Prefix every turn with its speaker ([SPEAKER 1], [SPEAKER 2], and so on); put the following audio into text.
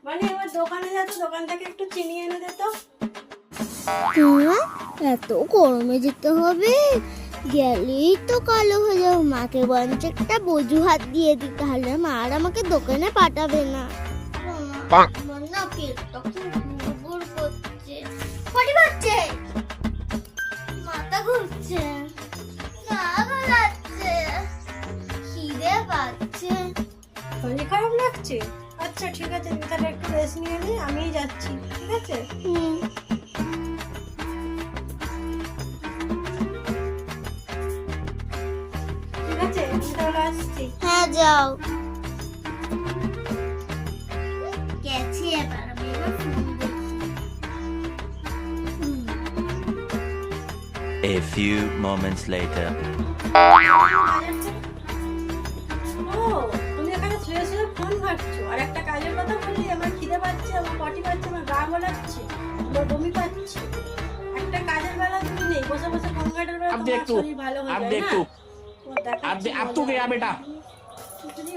[SPEAKER 1] মানে আমার দোকানে যা তো দোকান থেকে একটু চিনি এনে দে তো।
[SPEAKER 2] এত গরমে যেতে হবে, গেলেই তো কালো হয়ে যাবো। মাকে বরঞ্চ একটা বজুহাত দিয়ে দিই, তাহলে মা আর আমাকে দোকানে পাঠাবে না। আমার না পেটটা খুব গুড়গুড় করছে, পটি পাচ্ছে, মাথা ঘুরছে, গা গোলাচ্ছে, খিদে পাচ্ছে।
[SPEAKER 1] শরীর খারাপ লাগছে? আচ্ছা ঠিক আছে, তুমি তাহলে একটু রেস্ট নিয়ে নি, আমিই যাচ্ছি, ঠিক আছে? ঠিক আছে, আমি তাহলে আসছি।
[SPEAKER 2] হ্যাঁ যাও। গেছি এবার, আমি এবার ফোন দেখি।
[SPEAKER 3] A few moments later.
[SPEAKER 1] ও, তুমি এখানে শুয়ে শুয়ে ফোন ঘাঁটছো। আর একটা কাজের কথা বলি, আমার খিদে পাচ্ছে, আমার পটি পাচ্ছে, আমার গা গোলাচ্ছে, আমার বমি পাচ্ছে। একটা কাজের বেলা তুমি নেই, বসে বসে ফোন ঘাঁটার বেলা তোমার শরীর ভালো হয়ে যায় না?
[SPEAKER 4] अब तू गया बेटा।
[SPEAKER 1] তুমি